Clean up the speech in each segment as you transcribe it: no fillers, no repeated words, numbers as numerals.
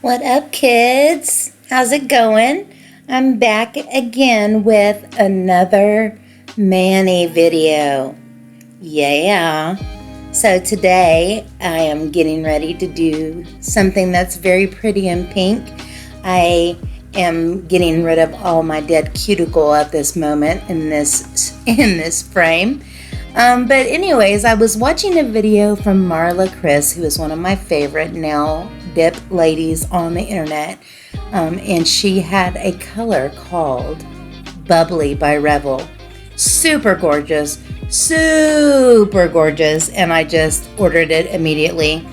What up, kids? How's it going? I'm back again with another mani video. Yeah. So today I am getting ready to do something that's very pretty and pink. I am getting rid of all my dead cuticle at this moment in this frame. But anyways, I was watching a video from Marla Chris, who is one of my favorite nail dip ladies on the internet, and she had a color called Bubbly by Revel. Super gorgeous, and I just ordered it immediately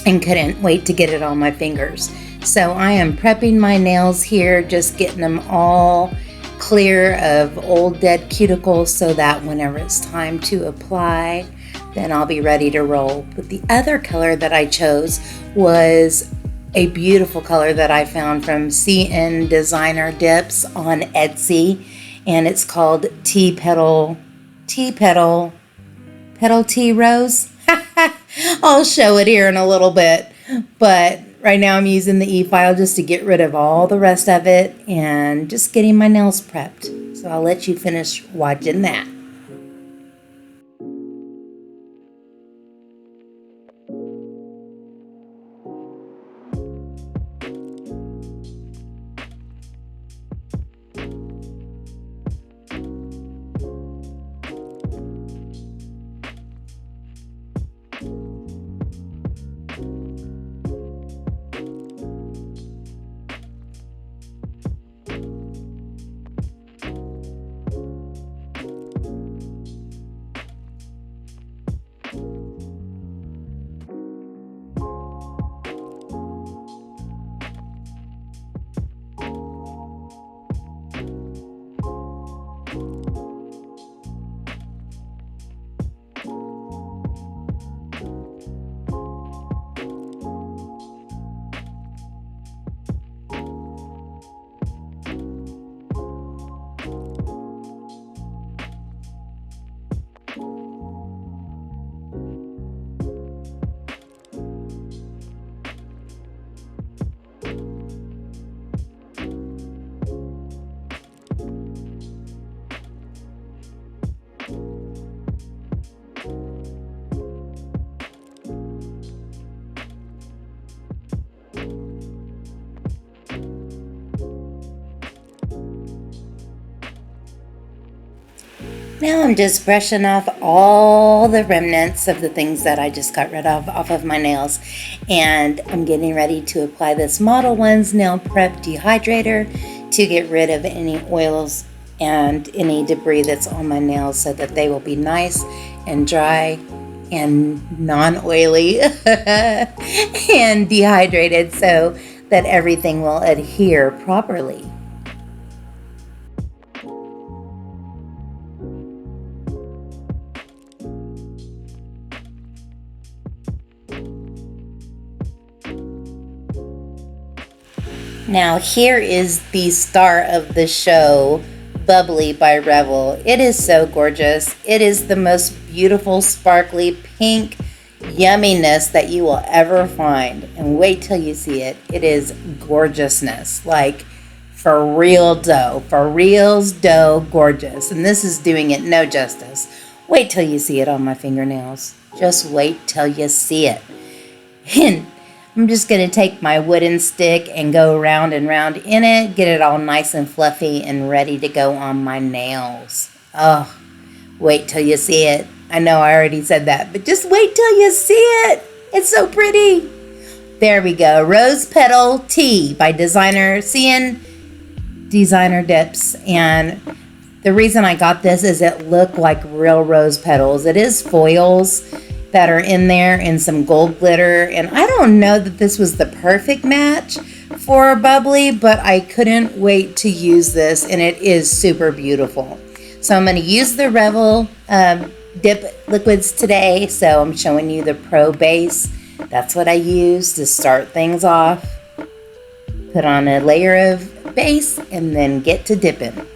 and couldn't wait to get it on my fingers. So I am prepping my nails here, just getting them all clear of old dead cuticles so that whenever it's time to apply, then I'll be ready to roll. But the other color that I chose was a beautiful color that I found from CNDESIGNERDIPS on Etsy, and it's called Petal Tea Rose. I'll show it here in a little bit, but right now I'm using the e-file just to get rid of all the rest of it and just getting my nails prepped. So I'll let you finish watching that. Now I'm just brushing off all the remnants of the things that I just got rid of off of my nails, and I'm getting ready to apply this Model 1's Nail Prep Dehydrator to get rid of any oils and any debris that's on my nails so that they will be nice and dry and non-oily and dehydrated so that everything will adhere properly. Now here is the star of the show, Bubbly by Revel. It is so gorgeous. It is the most beautiful, sparkly, pink yumminess that you will ever find. And wait till you see it. It is gorgeousness. Like for real dough. For reals dough gorgeous. And this is doing it no justice. Wait till you see it on my fingernails. Just wait till you see it. And I'm just going to take my wooden stick and go round and round in it, get it all nice and fluffy and ready to go on my nails. Oh, wait till you see it. I know I already said that, but just wait till you see it. It's so pretty. There we go. Rose Petal Tea by CNDESIGNERDIPS. And the reason I got this is it looked like real rose petals. It is foils that are in there and some gold glitter, and I don't know that this was the perfect match for Bubbly, but I couldn't wait to use this, and it is super beautiful. So I'm going to use the Revel dip liquids today, so I'm showing you the Pro Base. That's what I use to start things off. Put on a layer of base and then get to dipping.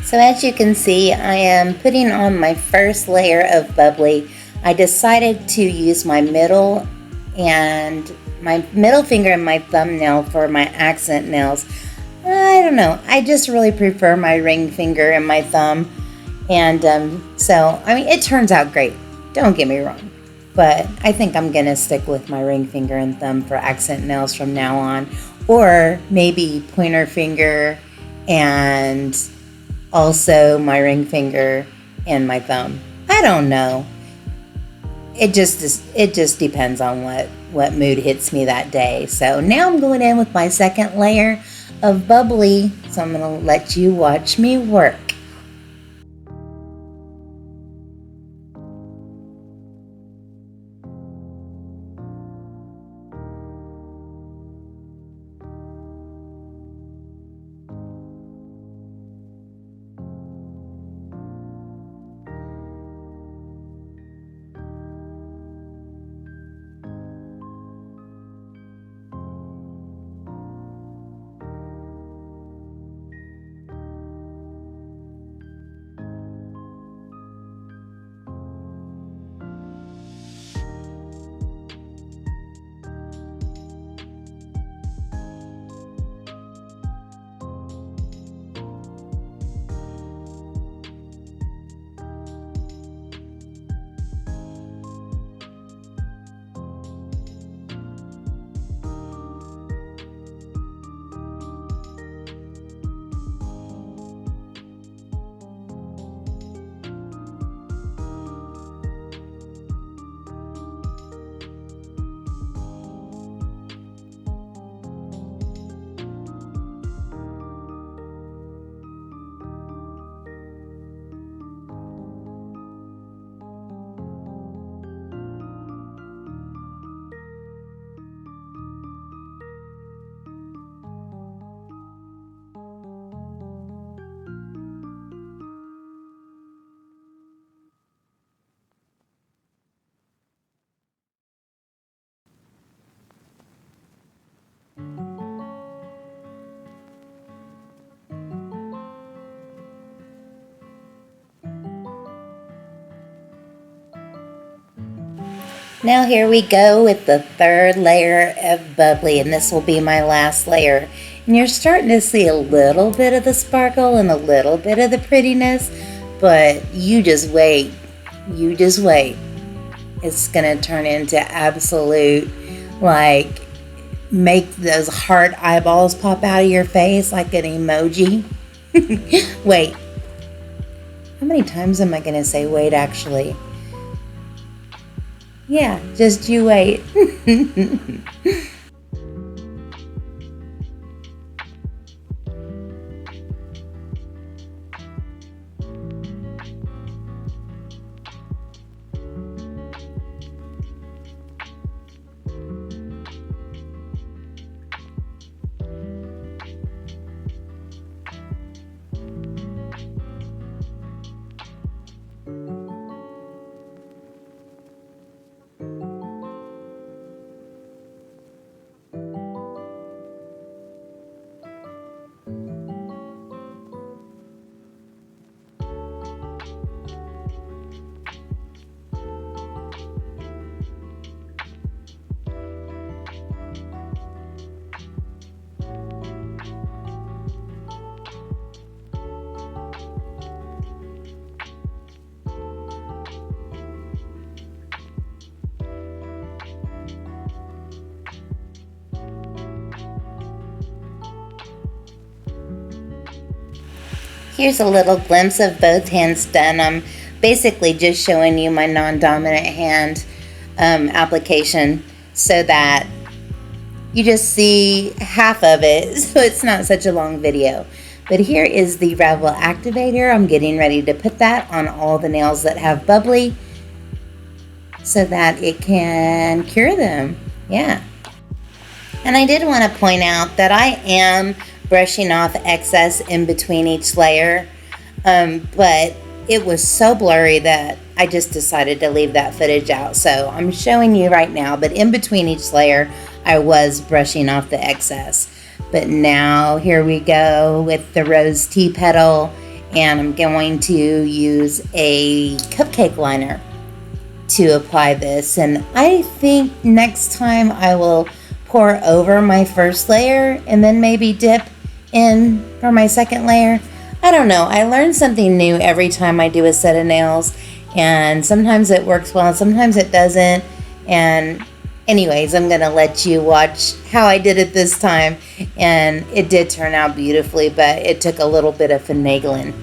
So as you can see, I am putting on my first layer of bubbly. I decided to use my middle finger and my thumbnail for my accent nails. I don't know, I just really prefer my ring finger and my thumb. And so, I mean, it turns out great, don't get me wrong. But I think I'm gonna stick with my ring finger and thumb for accent nails from now on. Or maybe pointer finger and also my ring finger and my thumb. I don't know. It just depends on what mood hits me that day. So now I'm going in with my second layer of bubbly. So I'm gonna let you watch me work. Now here we go with the third layer of bubbly, and this will be my last layer. And you're starting to see a little bit of the sparkle and a little bit of the prettiness, but you just wait. You just wait. It's gonna turn into absolute, like, make those heart eyeballs pop out of your face like an emoji. Wait. How many times am I gonna say wait, actually? Yeah, just you wait. Here's a little glimpse of both hands done. I'm basically just showing you my non-dominant hand application so that you just see half of it, so it's not such a long video. But here is the Revel Activator. I'm getting ready to put that on all the nails that have bubbly so that it can cure them. Yeah. And I did want to point out that I am brushing off excess in between each layer, but it was so blurry that I just decided to leave that footage out. So I'm showing you right now, but in between each layer, I was brushing off the excess. But now here we go with the rose tea petal and I'm going to use a cupcake liner to apply this. And I think next time I will pour over my first layer and then maybe dip in for my second layer. I don't know. I learn something new every time I do a set of nails, and sometimes it works well, sometimes it doesn't. And anyways, I'm gonna let you watch how I did it this time, and it did turn out beautifully, but it took a little bit of finagling.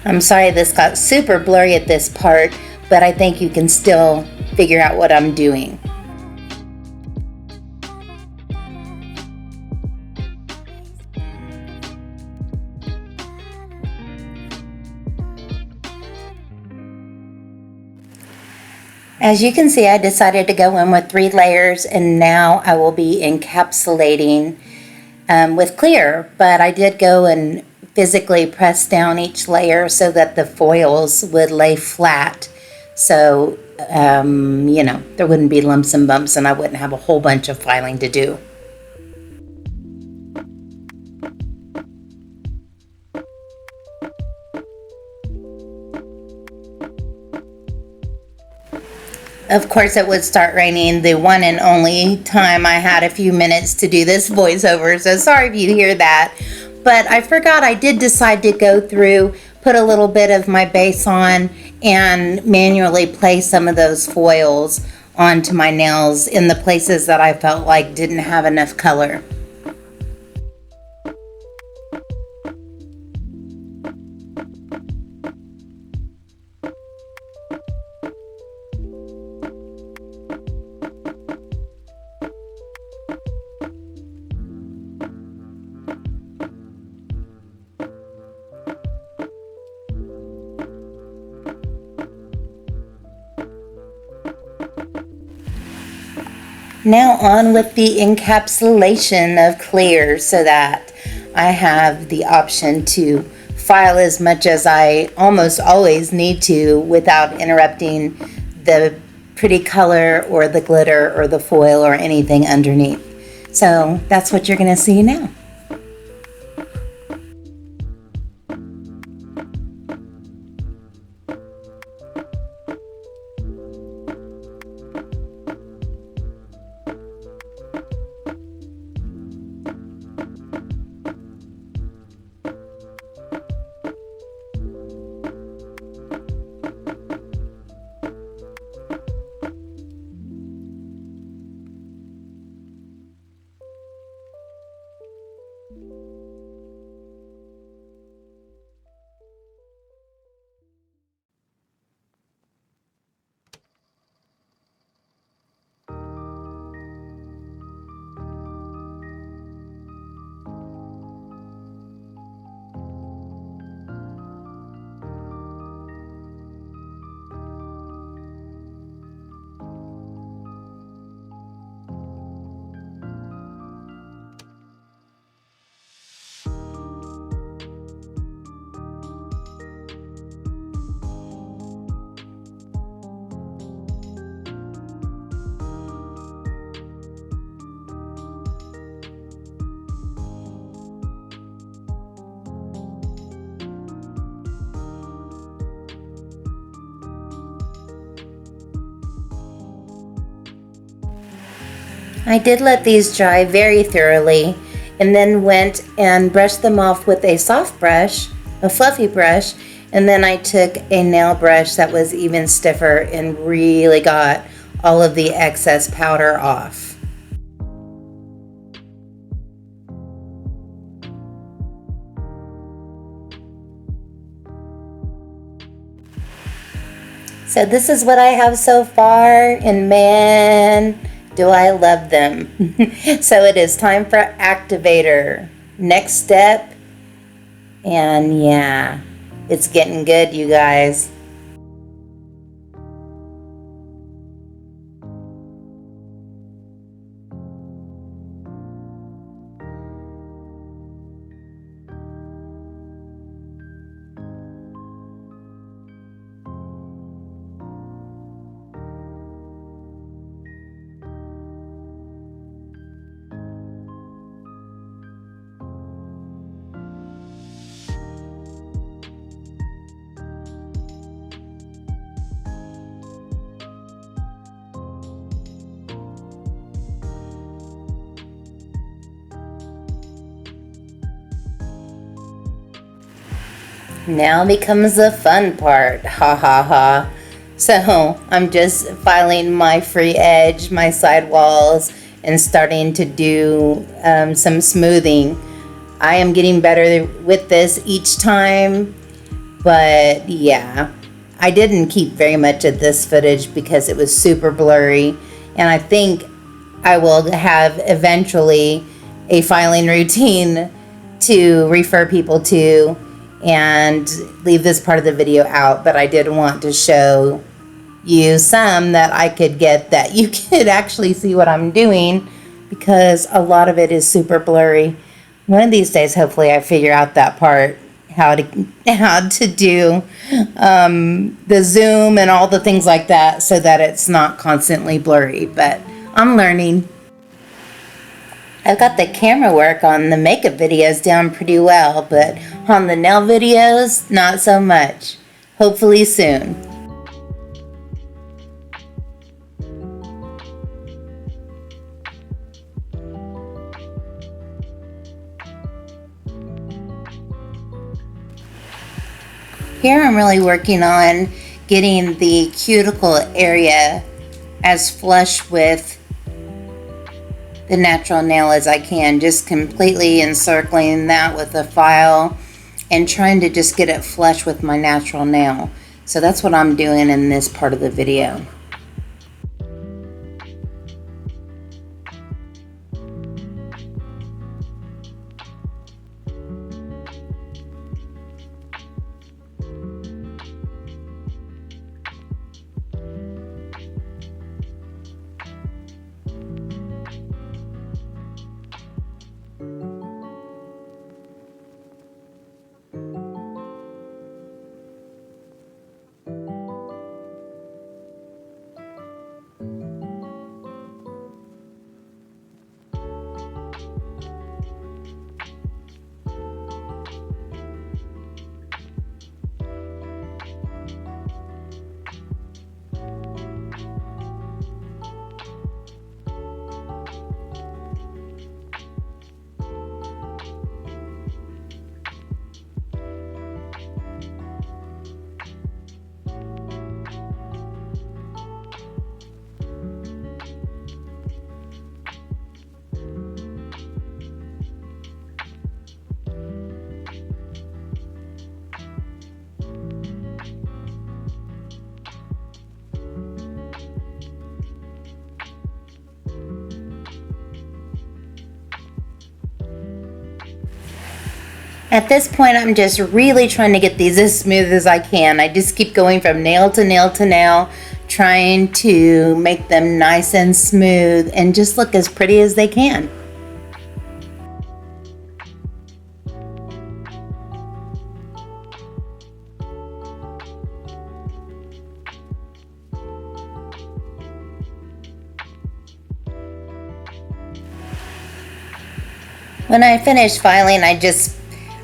I'm sorry this got super blurry at this part, but I think you can still figure out what I'm doing. As you can see, I decided to go in with 3 layers, and now I will be encapsulating with clear, but I did go and physically press down each layer so that the foils would lay flat. So, there wouldn't be lumps and bumps and I wouldn't have a whole bunch of filing to do. Of course, it would start raining, the one and only time I had a few minutes to do this voiceover, so sorry if you hear that. But I forgot I did decide to go through, put a little bit of my base on, and manually place some of those foils onto my nails in the places that I felt like didn't have enough color. Now on with the encapsulation of clear so that I have the option to file as much as I almost always need to without interrupting the pretty color or the glitter or the foil or anything underneath. So that's what you're going to see now. I did let these dry very thoroughly and then went and brushed them off with a soft brush, a fluffy brush, and then I took a nail brush that was even stiffer and really got all of the excess powder off. So this is what I have so far, and man, do I love them. So it is time for Activator. Next step. And yeah, it's getting good, you guys. Now becomes the fun part, ha ha ha. So I'm just filing my free edge, my sidewalls, and starting to do some smoothing. I am getting better with this each time, but yeah, I didn't keep very much of this footage because it was super blurry, and I think I will have eventually a filing routine to refer people to and leave this part of the video out, but I did want to show you some that I could get that you could actually see what I'm doing, because a lot of it is super blurry. One of these days, hopefully, I figure out that part, how to do the zoom and all the things like that, so that it's not constantly blurry. But I'm learning. I've got the camera work on the makeup videos down pretty well, but on the nail videos, not so much. Hopefully soon. Here I'm really working on getting the cuticle area as flush with the natural nail as I can, just completely encircling that with a file and trying to just get it flush with my natural nail. So that's what I'm doing in this part of the video. At this point, I'm just really trying to get these as smooth as I can. I just keep going from nail to nail to nail, trying to make them nice and smooth and just look as pretty as they can. When I finish filing, I just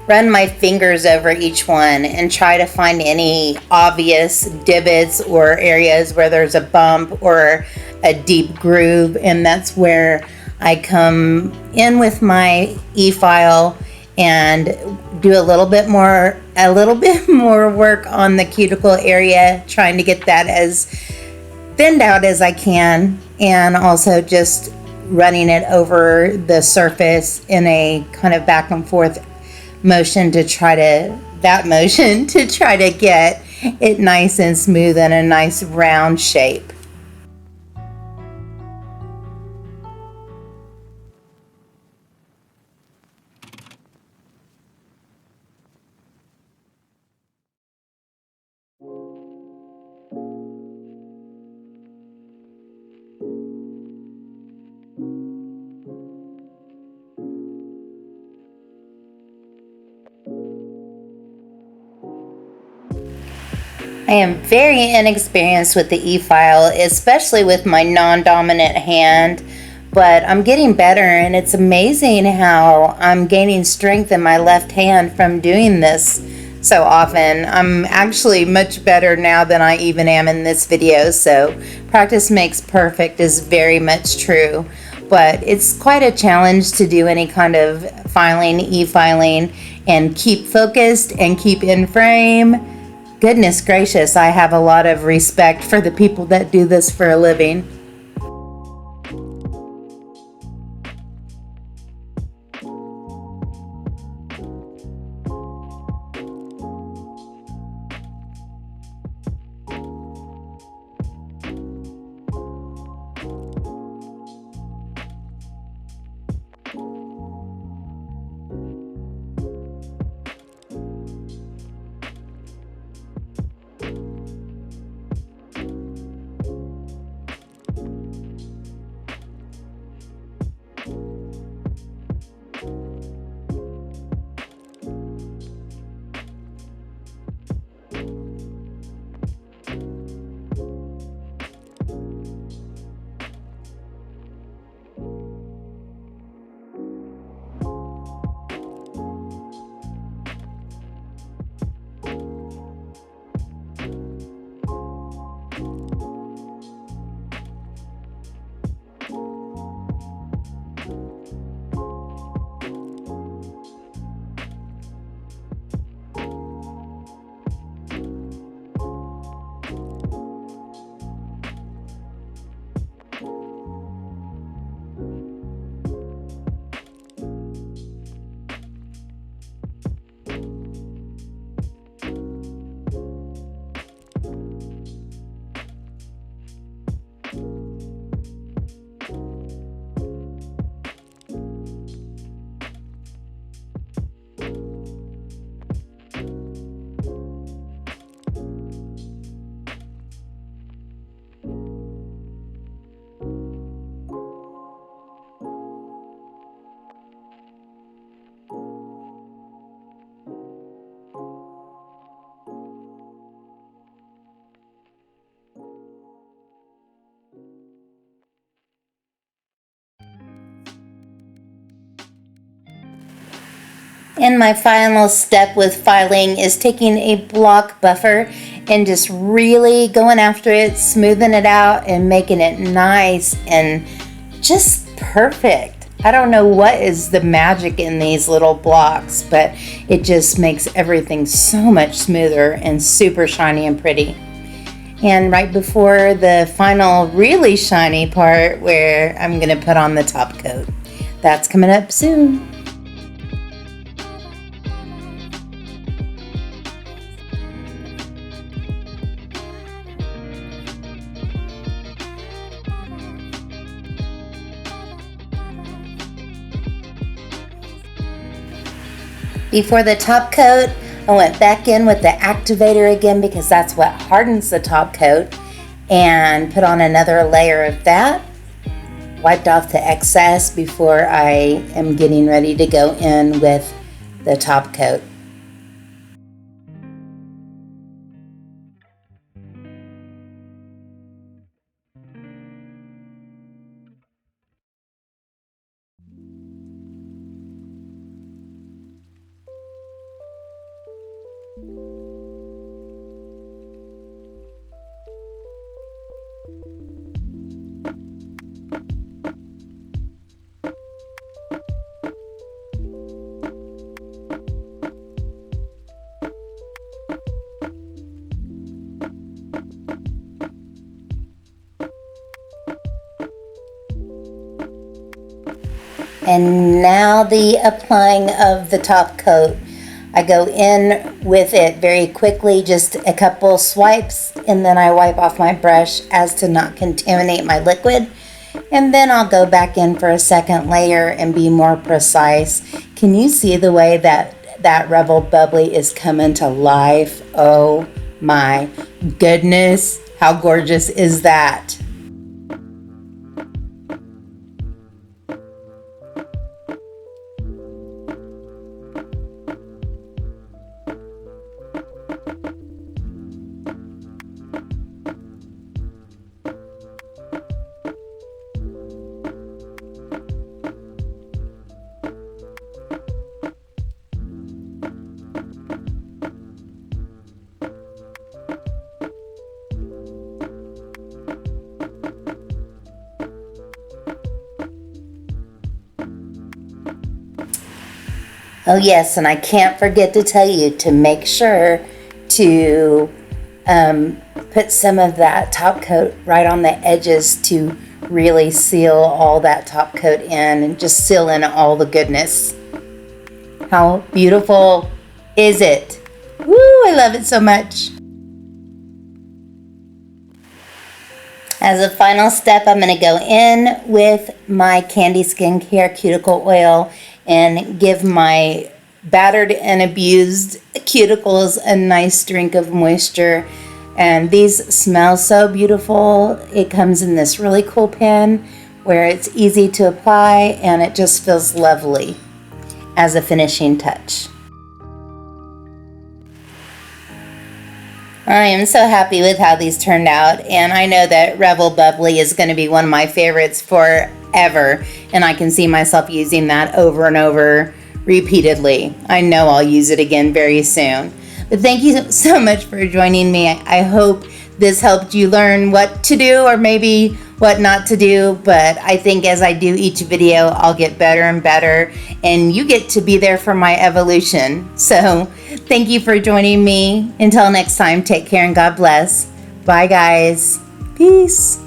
run my fingers over each one and try to find any obvious divots or areas where there's a bump or a deep groove, and that's where I come in with my e-file and do a little bit more work on the cuticle area, trying to get that as thinned out as I can, and also just running it over the surface in a kind of back and forth motion to try to get it nice and smooth and a nice round shape. I am very inexperienced with the e-file, especially with my non-dominant hand, but I'm getting better, and it's amazing how I'm gaining strength in my left hand from doing this so often. I'm actually much better now than I even am in this video, so practice makes perfect is very much true. But it's quite a challenge to do any kind of filing, e-filing, and keep focused and keep in frame. Goodness gracious, I have a lot of respect for the people that do this for a living. And my final step with filing is taking a block buffer and just really going after it, smoothing it out and making it nice and just perfect. I don't know what is the magic in these little blocks, but it just makes everything so much smoother and super shiny and pretty. And right before the final really shiny part where I'm going to put on the top coat. That's coming up soon. Before the top coat, I went back in with the activator again because that's what hardens the top coat, and put on another layer of that. Wiped off the excess before I am getting ready to go in with the top coat. And now the applying of the top coat. I go in with it very quickly, just a couple swipes, and then I wipe off my brush as to not contaminate my liquid. And then I'll go back in for a second layer and be more precise. Can you see the way that Revel Bubbly is coming to life? Oh my goodness, how gorgeous is that? Oh yes, and I can't forget to tell you to make sure to put some of that top coat right on the edges to really seal all that top coat in and just seal in all the goodness. How beautiful is it? Woo, I love it so much. As a final step, I'm going to go in with my Candy Skincare Cuticle Oil and give my battered and abused cuticles a nice drink of moisture. And these smell so beautiful. It comes in this really cool pen where it's easy to apply and it just feels lovely as a finishing touch. I am so happy with how these turned out, and I know that Revel Bubbly is going to be one of my favorites forever, and I can see myself using that over and over repeatedly. I know I'll use it again very soon. But thank you so much for joining me. I hope this helped you learn what to do or maybe what not to do, but I think as I do each video, I'll get better and better, and you get to be there for my evolution. So thank you for joining me. Until next time, take care and God bless. Bye guys. Peace.